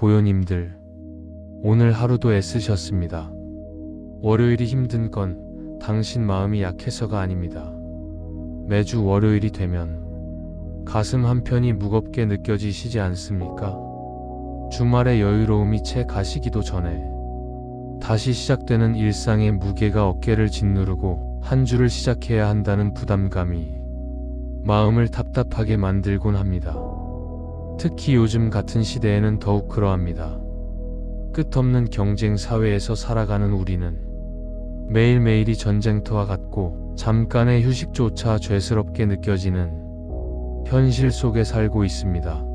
고요님들, 오늘 하루도 애쓰셨습니다. 월요일이 힘든 건 당신 마음이 약해서가 아닙니다. 매주 월요일이 되면 가슴 한편이 무겁게 느껴지시지 않습니까? 주말의 여유로움이 채 가시기도 전에 다시 시작되는 일상의 무게가 어깨를 짓누르고 한 주를 시작해야 한다는 부담감이 마음을 답답하게 만들곤 합니다. 특히 요즘 같은 시대에는 더욱 그러합니다. 끝없는 경쟁 사회에서 살아가는 우리는 매일매일이 전쟁터와 같고 잠깐의 휴식조차 죄스럽게 느껴지는 현실 속에 살고 있습니다.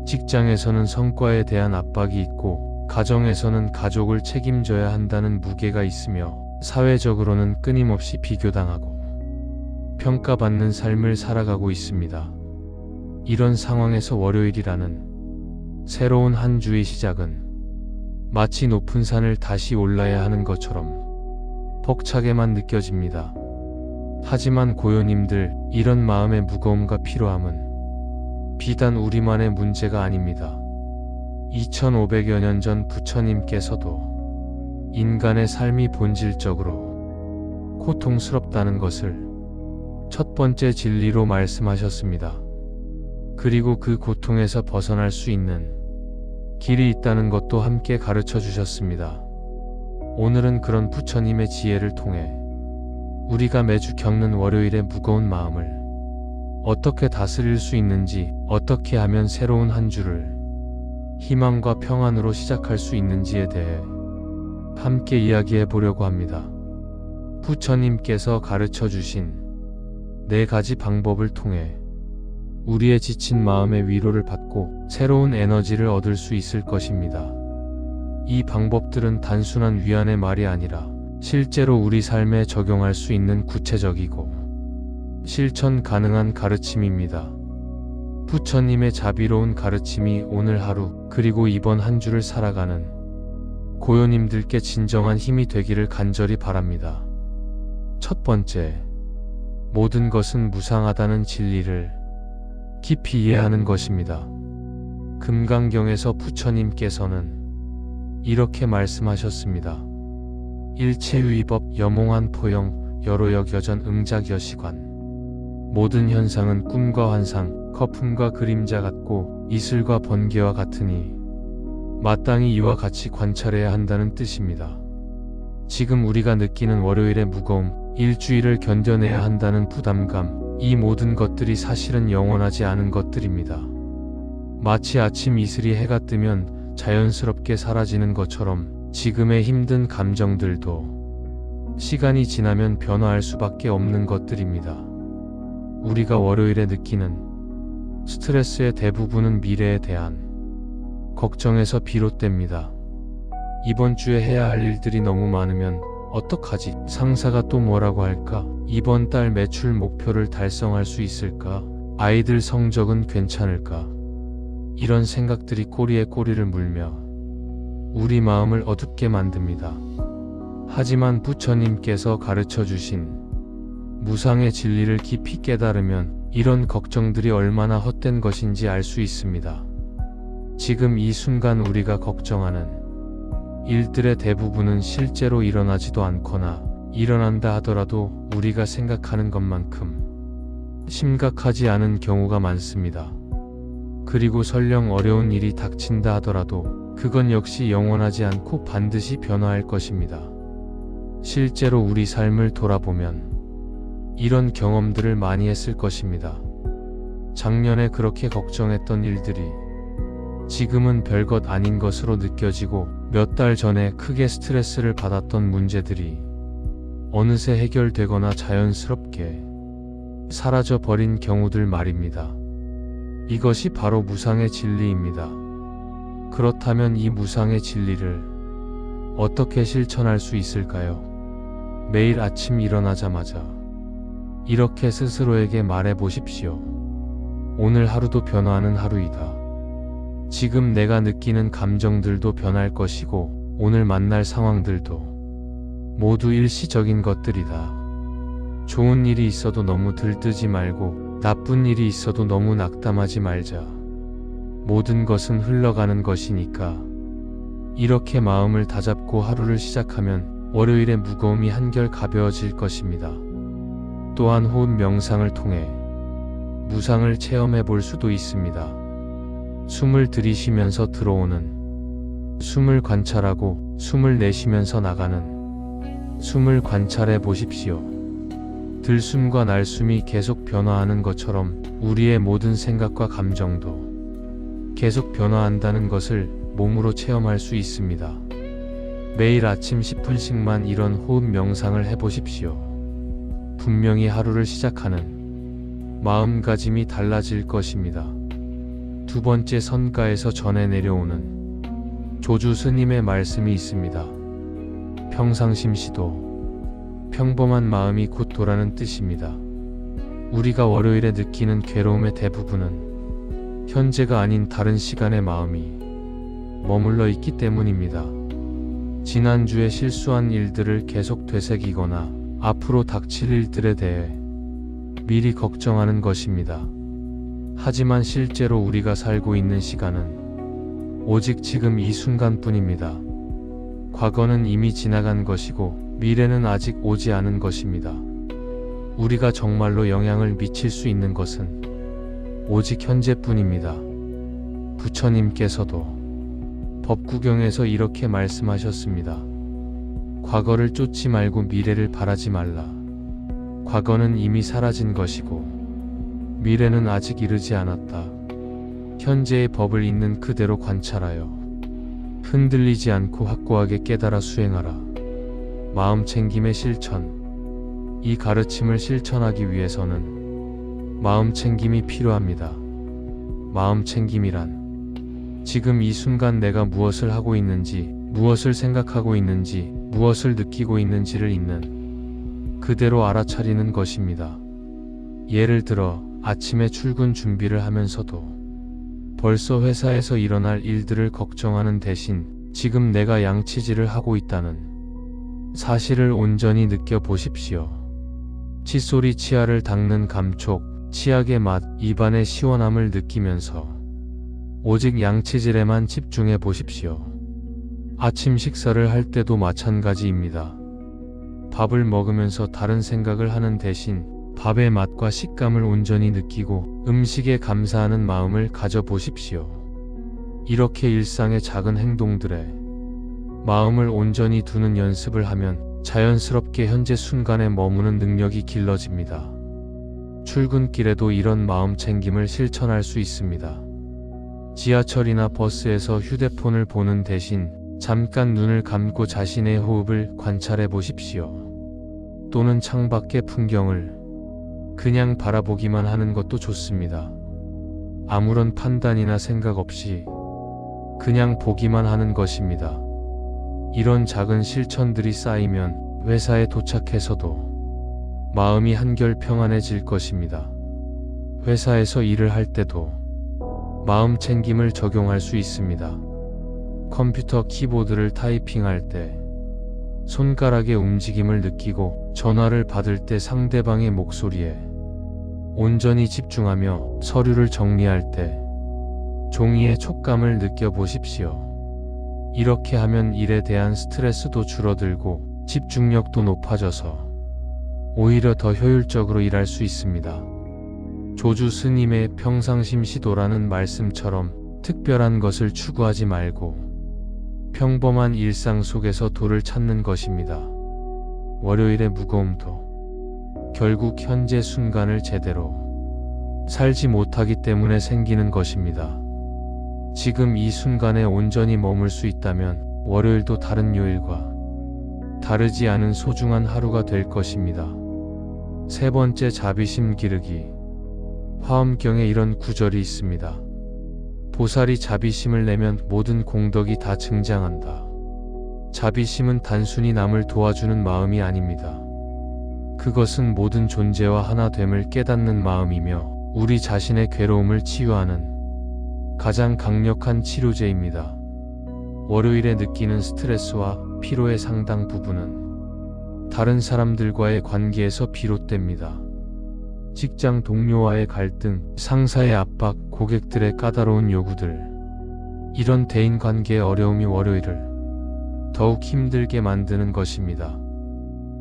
직장에서는 성과에 대한 압박이 있고 가정에서는 가족을 책임져야 한다는 무게가 있으며 사회적으로는 끊임없이 비교당하고 평가받는 삶을 살아가고 있습니다. 이런 상황에서 월요일이라는 새로운 한 주의 시작은 마치 높은 산을 다시 올라야 하는 것처럼 벅차게만 느껴집니다. 하지만 고요님들, 이런 마음의 무거움과 피로함은 비단 우리만의 문제가 아닙니다. 2500여 년 전 부처님께서도 인간의 삶이 본질적으로 고통스럽다는 것을 첫 번째 진리로 말씀하셨습니다. 그리고 그 고통에서 벗어날 수 있는 길이 있다는 것도 함께 가르쳐 주셨습니다. 오늘은 그런 부처님의 지혜를 통해 우리가 매주 겪는 월요일의 무거운 마음을 어떻게 다스릴 수 있는지, 어떻게 하면 새로운 한 주를 희망과 평안으로 시작할 수 있는지에 대해 함께 이야기해 보려고 합니다. 부처님께서 가르쳐 주신 4가지 방법을 통해 우리의 지친 마음의 위로를 받고 새로운 에너지를 얻을 수 있을 것입니다. 이 방법들은 단순한 위안의 말이 아니라 실제로 우리 삶에 적용할 수 있는 구체적이고 실천 가능한 가르침입니다. 부처님의 자비로운 가르침이 오늘 하루 그리고 이번 한 주를 살아가는 고요님들께 진정한 힘이 되기를 간절히 바랍니다. 첫 번째, 모든 것은 무상하다는 진리를 깊이 이해하는 것입니다. 금강경에서 부처님께서는 이렇게 말씀하셨습니다. 일체유의법 여몽한 포영 여로역 여전 응작여시관. 모든 현상은 꿈과 환상, 거품과 그림자 같고 이슬과 번개와 같으니 마땅히 이와 같이 관찰해야 한다는 뜻입니다. 지금 우리가 느끼는 월요일의 무거움, 일주일을 견뎌내야 한다는 부담감, 이 모든 것들이 사실은 영원하지 않은 것들입니다. 마치 아침 이슬이 해가 뜨면 자연스럽게 사라지는 것처럼 지금의 힘든 감정들도 시간이 지나면 변화할 수밖에 없는 것들입니다. 우리가 월요일에 느끼는 스트레스의 대부분은 미래에 대한 걱정에서 비롯됩니다. 이번 주에 해야 할 일들이 너무 많으면 어떡하지? 상사가 또 뭐라고 할까? 이번 달 매출 목표를 달성할 수 있을까? 아이들 성적은 괜찮을까? 이런 생각들이 꼬리에 꼬리를 물며 우리 마음을 어둡게 만듭니다. 하지만 부처님께서 가르쳐 주신 무상의 진리를 깊이 깨달으면 이런 걱정들이 얼마나 헛된 것인지 알 수 있습니다. 지금 이 순간 우리가 걱정하는 일들의 대부분은 실제로 일어나지도 않거나 일어난다 하더라도 우리가 생각하는 것만큼 심각하지 않은 경우가 많습니다. 그리고 설령 어려운 일이 닥친다 하더라도 그건 역시 영원하지 않고 반드시 변화할 것입니다. 실제로 우리 삶을 돌아보면 이런 경험들을 많이 했을 것입니다. 작년에 그렇게 걱정했던 일들이 지금은 별것 아닌 것으로 느껴지고 몇 달 전에 크게 스트레스를 받았던 문제들이 어느새 해결되거나 자연스럽게 사라져 버린 경우들 말입니다. 이것이 바로 무상의 진리입니다. 그렇다면 이 무상의 진리를 어떻게 실천할 수 있을까요? 매일 아침 일어나자마자 이렇게 스스로에게 말해 보십시오. 오늘 하루도 변화하는 하루이다. 지금 내가 느끼는 감정들도 변할 것이고 오늘 만날 상황들도 모두 일시적인 것들이다. 좋은 일이 있어도 너무 들뜨지 말고 나쁜 일이 있어도 너무 낙담하지 말자. 모든 것은 흘러가는 것이니까. 이렇게 마음을 다잡고 하루를 시작하면 월요일의 무거움이 한결 가벼워질 것입니다. 또한 호흡 명상을 통해 무상을 체험해 볼 수도 있습니다. 숨을 들이쉬면서 들어오는 숨을 관찰하고 숨을 내쉬면서 나가는 숨을 관찰해 보십시오. 들숨과 날숨이 계속 변화하는 것처럼 우리의 모든 생각과 감정도 계속 변화한다는 것을 몸으로 체험할 수 있습니다. 매일 아침 10분씩만 이런 호흡 명상을 해보십시오. 분명히 하루를 시작하는 마음가짐이 달라질 것입니다. 두 번째, 선가에서 전해 내려오는 조주 스님의 말씀이 있습니다. 평상심시도, 평범한 마음이 곧 도라는 뜻입니다. 우리가 월요일에 느끼는 괴로움의 대부분은 현재가 아닌 다른 시간의 마음이 머물러 있기 때문입니다. 지난주에 실수한 일들을 계속 되새기거나 앞으로 닥칠 일들에 대해 미리 걱정하는 것입니다. 하지만 실제로 우리가 살고 있는 시간은 오직 지금 이 순간뿐입니다. 과거는 이미 지나간 것이고 미래는 아직 오지 않은 것입니다. 우리가 정말로 영향을 미칠 수 있는 것은 오직 현재뿐입니다. 부처님께서도 법구경에서 이렇게 말씀하셨습니다. 과거를 쫓지 말고 미래를 바라지 말라. 과거는 이미 사라진 것이고 미래는 아직 이르지 않았다. 현재의 법을 있는 그대로 관찰하여 흔들리지 않고 확고하게 깨달아 수행하라. 마음 챙김의 실천. 이 가르침을 실천하기 위해서는 마음 챙김이 필요합니다. 마음 챙김이란 지금 이 순간 내가 무엇을 하고 있는지, 무엇을 생각하고 있는지, 무엇을 느끼고 있는지를 있는 그대로 알아차리는 것입니다. 예를 들어 아침에 출근 준비를 하면서도 벌써 회사에서 일어날 일들을 걱정하는 대신 지금 내가 양치질을 하고 있다는 사실을 온전히 느껴보십시오. 칫솔이 치아를 닦는 감촉, 치약의 맛, 입안의 시원함을 느끼면서 오직 양치질에만 집중해 보십시오. 아침 식사를 할 때도 마찬가지입니다. 밥을 먹으면서 다른 생각을 하는 대신 밥의 맛과 식감을 온전히 느끼고 음식에 감사하는 마음을 가져보십시오. 이렇게 일상의 작은 행동들에 마음을 온전히 두는 연습을 하면 자연스럽게 현재 순간에 머무는 능력이 길러집니다. 출근길에도 이런 마음 챙김을 실천할 수 있습니다. 지하철이나 버스에서 휴대폰을 보는 대신 잠깐 눈을 감고 자신의 호흡을 관찰해 보십시오. 또는 창밖의 풍경을 그냥 바라보기만 하는 것도 좋습니다. 아무런 판단이나 생각 없이 그냥 보기만 하는 것입니다. 이런 작은 실천들이 쌓이면 회사에 도착해서도 마음이 한결 평안해질 것입니다. 회사에서 일을 할 때도 마음 챙김을 적용할 수 있습니다. 컴퓨터 키보드를 타이핑할 때 손가락의 움직임을 느끼고 전화를 받을 때 상대방의 목소리에 온전히 집중하며 서류를 정리할 때 종이의 촉감을 느껴보십시오. 이렇게 하면 일에 대한 스트레스도 줄어들고 집중력도 높아져서 오히려 더 효율적으로 일할 수 있습니다. 조주 스님의 평상심시도라는 말씀처럼 특별한 것을 추구하지 말고 평범한 일상 속에서 도를 찾는 것입니다. 월요일의 무거움도 결국 현재 순간을 제대로 살지 못하기 때문에 생기는 것입니다. 지금 이 순간에 온전히 머물 수 있다면 월요일도 다른 요일과 다르지 않은 소중한 하루가 될 것입니다. 세 번째, 자비심 기르기. 화엄경에 이런 구절이 있습니다. 보살이 자비심을 내면 모든 공덕이 다 증장한다. 자비심은 단순히 남을 도와주는 마음이 아닙니다. 그것은 모든 존재와 하나됨을 깨닫는 마음이며 우리 자신의 괴로움을 치유하는 가장 강력한 치료제입니다. 월요일에 느끼는 스트레스와 피로의 상당 부분은 다른 사람들과의 관계에서 비롯됩니다. 직장 동료와의 갈등, 상사의 압박, 고객들의 까다로운 요구들. 이런 대인관계의 어려움이 월요일을 더욱 힘들게 만드는 것입니다.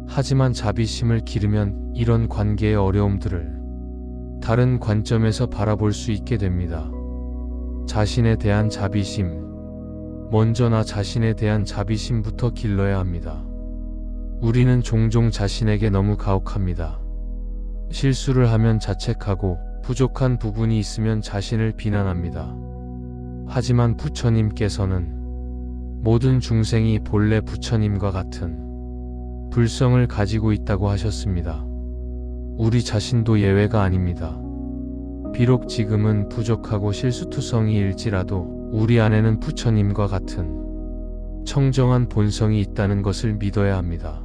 하지만 자비심을 기르면 이런 관계의 어려움들을 다른 관점에서 바라볼 수 있게 됩니다. 자신에 대한 자비심. 먼저 나 자신에 대한 자비심부터 길러야 합니다. 우리는 종종 자신에게 너무 가혹합니다. 실수를 하면 자책하고 부족한 부분이 있으면 자신을 비난합니다. 하지만 부처님께서는 모든 중생이 본래 부처님과 같은 불성을 가지고 있다고 하셨습니다. 우리 자신도 예외가 아닙니다. 비록 지금은 부족하고 실수투성이일지라도 우리 안에는 부처님과 같은 청정한 본성이 있다는 것을 믿어야 합니다.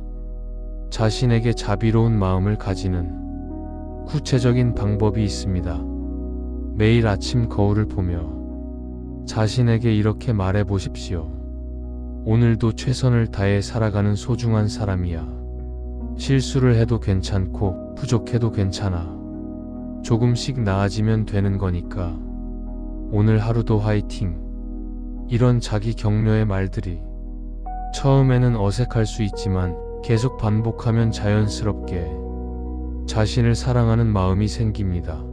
자신에게 자비로운 마음을 가지는 구체적인 방법이 있습니다. 매일 아침 거울을 보며 자신에게 이렇게 말해 보십시오. 오늘도 최선을 다해 살아가는 소중한 사람이야. 실수를 해도 괜찮고 부족해도 괜찮아. 조금씩 나아지면 되는 거니까. 오늘 하루도 화이팅. 이런 자기 격려의 말들이 처음에는 어색할 수 있지만 계속 반복하면 자연스럽게 자신을 사랑하는 마음이 생깁니다.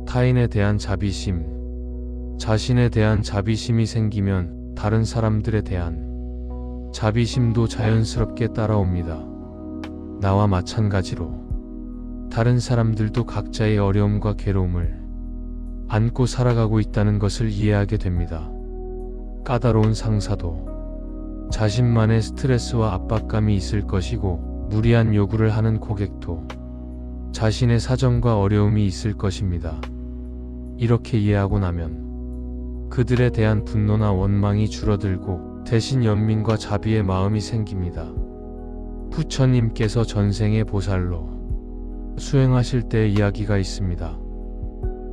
타인에 대한 자비심, 자신에 대한 자비심이 생기면 다른 사람들에 대한 자비심도 자연스럽게 따라옵니다. 나와 마찬가지로 다른 사람들도 각자의 어려움과 괴로움을 안고 살아가고 있다는 것을 이해하게 됩니다. 까다로운 상사도 자신만의 스트레스와 압박감이 있을 것이고, 무리한 요구를 하는 고객도 자신의 사정과 어려움이 있을 것입니다. 이렇게 이해하고 나면 그들에 대한 분노나 원망이 줄어들고 대신 연민과 자비의 마음이 생깁니다. 부처님께서 전생의 보살로 수행하실 때의 이야기가 있습니다.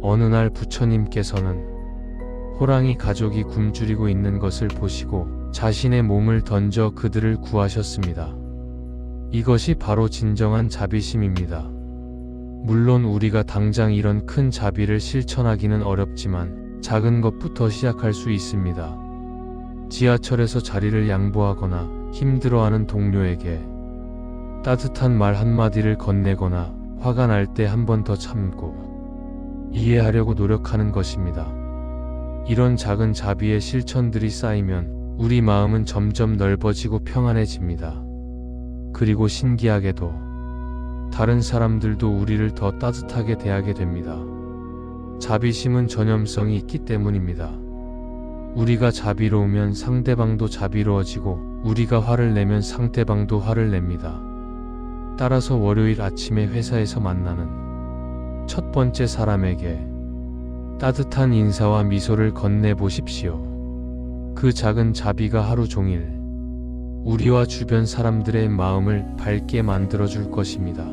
어느 날 부처님께서는 호랑이 가족이 굶주리고 있는 것을 보시고 자신의 몸을 던져 그들을 구하셨습니다. 이것이 바로 진정한 자비심입니다. 물론 우리가 당장 이런 큰 자비를 실천하기는 어렵지만 작은 것부터 시작할 수 있습니다. 지하철에서 자리를 양보하거나 힘들어하는 동료에게 따뜻한 말 한마디를 건네거나 화가 날 때 한 번 더 참고 이해하려고 노력하는 것입니다. 이런 작은 자비의 실천들이 쌓이면 우리 마음은 점점 넓어지고 평안해집니다. 그리고 신기하게도 다른 사람들도 우리를 더 따뜻하게 대하게 됩니다. 자비심은 전염성이 있기 때문입니다. 우리가 자비로우면 상대방도 자비로워지고 우리가 화를 내면 상대방도 화를 냅니다. 따라서 월요일 아침에 회사에서 만나는 첫 번째 사람에게 따뜻한 인사와 미소를 건네보십시오. 그 작은 자비가 하루 종일 우리와 주변 사람들의 마음을 밝게 만들어줄 것입니다.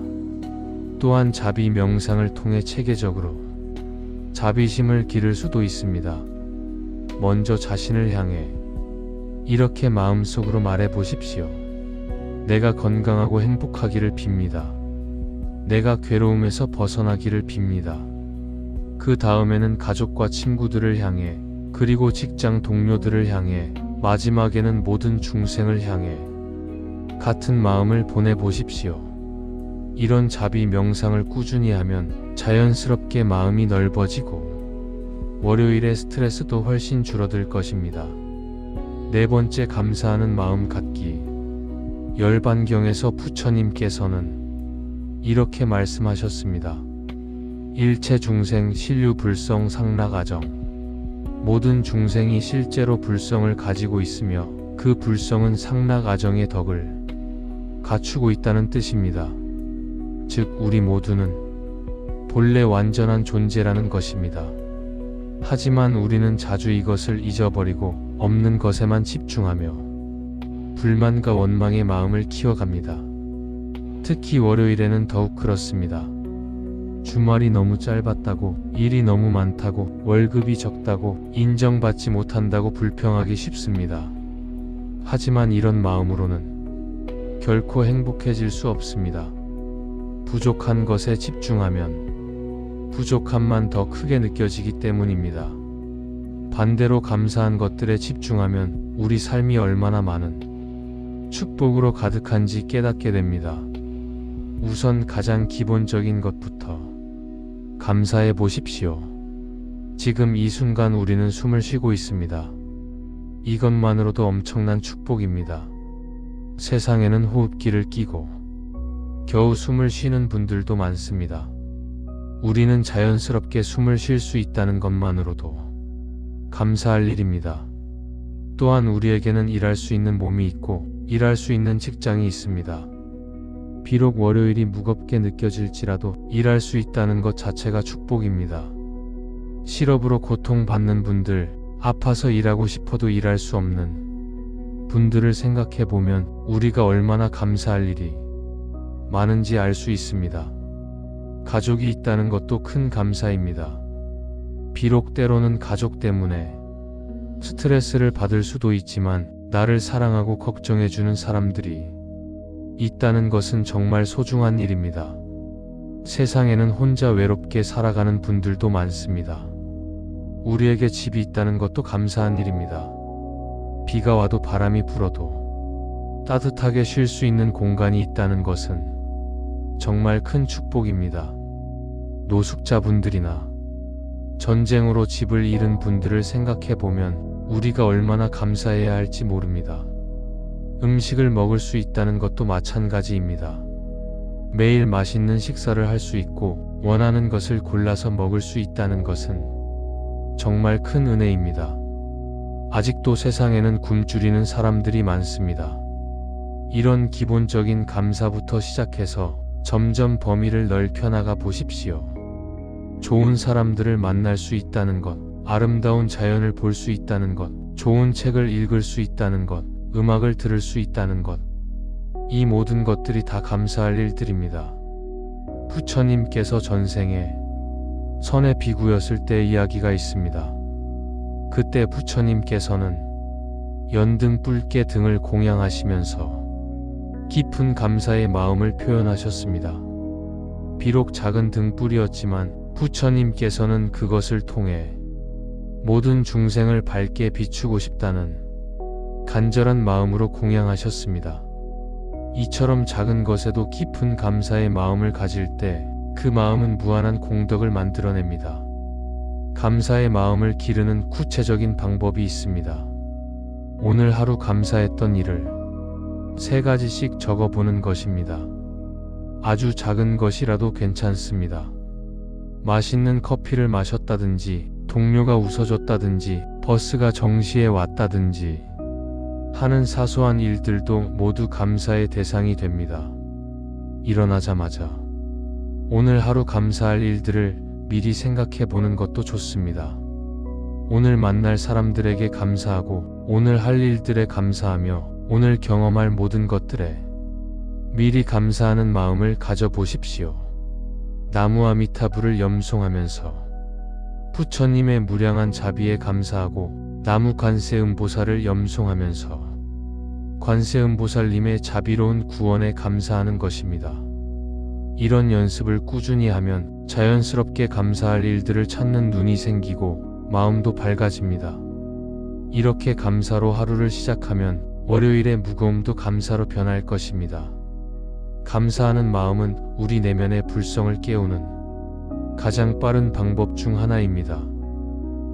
또한 자비 명상을 통해 체계적으로 자비심을 기를 수도 있습니다. 먼저 자신을 향해 이렇게 마음속으로 말해보십시오. 내가 건강하고 행복하기를 빕니다. 내가 괴로움에서 벗어나기를 빕니다. 그 다음에는 가족과 친구들을 향해, 그리고 직장 동료들을 향해, 마지막에는 모든 중생을 향해 같은 마음을 보내보십시오. 이런 자비 명상을 꾸준히 하면 자연스럽게 마음이 넓어지고 월요일의 스트레스도 훨씬 줄어들 것입니다. 네 번째, 감사하는 마음 갖기. 열반경에서 부처님께서는 이렇게 말씀하셨습니다. 일체 중생 신류 불성 상락아정. 모든 중생이 실제로 불성을 가지고 있으며 그 불성은 상락아정의 덕을 갖추고 있다는 뜻입니다. 즉 우리 모두는 본래 완전한 존재라는 것입니다. 하지만 우리는 자주 이것을 잊어버리고 없는 것에만 집중하며 불만과 원망의 마음을 키워갑니다. 특히 월요일에는 더욱 그렇습니다. 주말이 너무 짧았다고, 일이 너무 많다고, 월급이 적다고, 인정받지 못한다고 불평하기 쉽습니다. 하지만 이런 마음으로는 결코 행복해질 수 없습니다. 부족한 것에 집중하면 부족함만 더 크게 느껴지기 때문입니다. 반대로 감사한 것들에 집중하면 우리 삶이 얼마나 많은 축복으로 가득한지 깨닫게 됩니다. 우선 가장 기본적인 것부터 감사해 보십시오. 지금 이 순간 우리는 숨을 쉬고 있습니다. 이것만으로도 엄청난 축복입니다. 세상에는 호흡기를 끼고 겨우 숨을 쉬는 분들도 많습니다. 우리는 자연스럽게 숨을 쉴 수 있다는 것만으로도 감사할 일입니다. 또한 우리에게는 일할 수 있는 몸이 있고 일할 수 있는 직장이 있습니다. 비록 월요일이 무겁게 느껴질지라도 일할 수 있다는 것 자체가 축복입니다. 실업으로 고통받는 분들, 아파서 일하고 싶어도 일할 수 없는 분들을 생각해 보면 우리가 얼마나 감사할 일이 많은지 알 수 있습니다. 가족이 있다는 것도 큰 감사입니다. 비록 때로는 가족 때문에 스트레스를 받을 수도 있지만 나를 사랑하고 걱정해주는 사람들이 있다는 것은 정말 소중한 일입니다. 세상에는 혼자 외롭게 살아가는 분들도 많습니다. 우리에게 집이 있다는 것도 감사한 일입니다. 비가 와도 바람이 불어도 따뜻하게 쉴 수 있는 공간이 있다는 것은 정말 큰 축복입니다. 노숙자분들이나 전쟁으로 집을 잃은 분들을 생각해 보면 우리가 얼마나 감사해야 할지 모릅니다. 음식을 먹을 수 있다는 것도 마찬가지입니다. 매일 맛있는 식사를 할 수 있고 원하는 것을 골라서 먹을 수 있다는 것은 정말 큰 은혜입니다. 아직도 세상에는 굶주리는 사람들이 많습니다. 이런 기본적인 감사부터 시작해서 점점 범위를 넓혀나가 보십시오. 좋은 사람들을 만날 수 있다는 것, 아름다운 자연을 볼 수 있다는 것, 좋은 책을 읽을 수 있다는 것, 음악을 들을 수 있다는 것, 이 모든 것들이 다 감사할 일들입니다. 부처님께서 전생에 선의 비구였을 때의 이야기가 있습니다. 그때 부처님께서는 연등 뿔개 등을 공양하시면서 깊은 감사의 마음을 표현하셨습니다. 비록 작은 등불이었지만 부처님께서는 그것을 통해 모든 중생을 밝게 비추고 싶다는 간절한 마음으로 공양하셨습니다. 이처럼 작은 것에도 깊은 감사의 마음을 가질 때 그 마음은 무한한 공덕을 만들어냅니다. 감사의 마음을 기르는 구체적인 방법이 있습니다. 오늘 하루 감사했던 일을 3가지씩 적어보는 것입니다. 아주 작은 것이라도 괜찮습니다. 맛있는 커피를 마셨다든지, 동료가 웃어줬다든지, 버스가 정시에 왔다든지 하는 사소한 일들도 모두 감사의 대상이 됩니다. 일어나자마자 오늘 하루 감사할 일들을 미리 생각해 보는 것도 좋습니다. 오늘 만날 사람들에게 감사하고 오늘 할 일들에 감사하며 오늘 경험할 모든 것들에 미리 감사하는 마음을 가져보십시오. 나무 아미타불을 염송하면서 부처님의 무량한 자비에 감사하고 나무 관세음보살을 염송하면서 관세음보살님의 자비로운 구원에 감사하는 것입니다. 이런 연습을 꾸준히 하면 자연스럽게 감사할 일들을 찾는 눈이 생기고 마음도 밝아집니다. 이렇게 감사로 하루를 시작하면 월요일의 무거움도 감사로 변할 것입니다. 감사하는 마음은 우리 내면의 불성을 깨우는 가장 빠른 방법 중 하나입니다.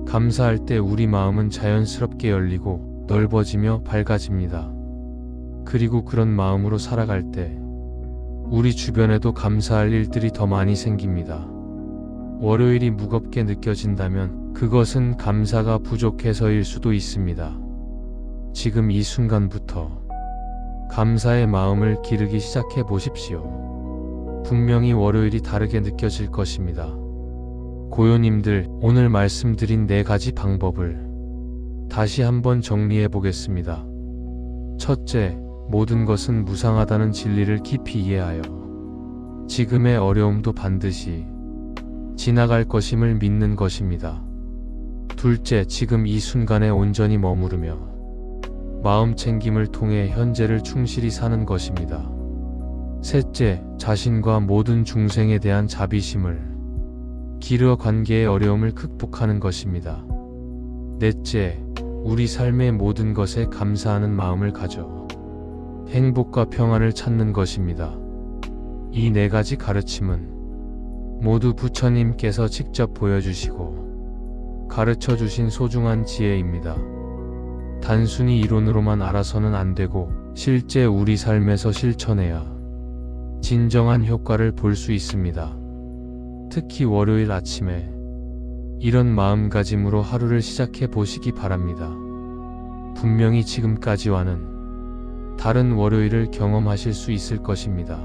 감사할 때 우리 마음은 자연스럽게 열리고 넓어지며 밝아집니다. 그리고 그런 마음으로 살아갈 때 우리 주변에도 감사할 일들이 더 많이 생깁니다. 월요일이 무겁게 느껴진다면 그것은 감사가 부족해서일 수도 있습니다. 지금 이 순간부터 감사의 마음을 기르기 시작해 보십시오. 분명히 월요일이 다르게 느껴질 것입니다. 고요님들, 오늘 말씀드린 4가지 방법을 다시 한번 정리해 보겠습니다. 첫째, 모든 것은 무상하다는 진리를 깊이 이해하여 지금의 어려움도 반드시 지나갈 것임을 믿는 것입니다. 둘째, 지금 이 순간에 온전히 머무르며 마음 챙김을 통해 현재를 충실히 사는 것입니다. 셋째, 자신과 모든 중생에 대한 자비심을 기르어 관계의 어려움을 극복하는 것입니다. 넷째, 우리 삶의 모든 것에 감사하는 마음을 가져 행복과 평안을 찾는 것입니다. 이 네 가지 가르침은 모두 부처님께서 직접 보여주시고 가르쳐 주신 소중한 지혜입니다. 단순히 이론으로만 알아서는 안 되고 실제 우리 삶에서 실천해야 진정한 효과를 볼 수 있습니다. 특히 월요일 아침에 이런 마음가짐으로 하루를 시작해 보시기 바랍니다. 분명히 지금까지와는 다른 월요일을 경험하실 수 있을 것입니다.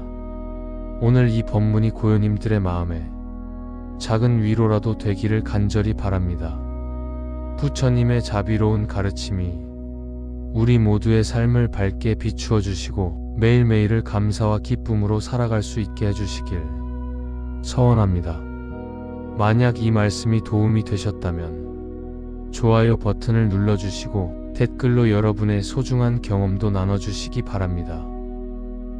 오늘 이 법문이 고요님들의 마음에 작은 위로라도 되기를 간절히 바랍니다. 부처님의 자비로운 가르침이 우리 모두의 삶을 밝게 비추어 주시고 매일매일을 감사와 기쁨으로 살아갈 수 있게 해주시길 서원합니다. 만약 이 말씀이 도움이 되셨다면 좋아요 버튼을 눌러주시고 댓글로 여러분의 소중한 경험도 나눠주시기 바랍니다.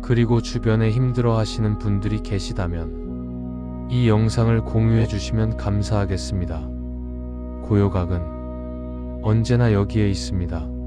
그리고 주변에 힘들어 하시는 분들이 계시다면 이 영상을 공유해 주시면 감사하겠습니다. 고요각은 언제나 여기에 있습니다.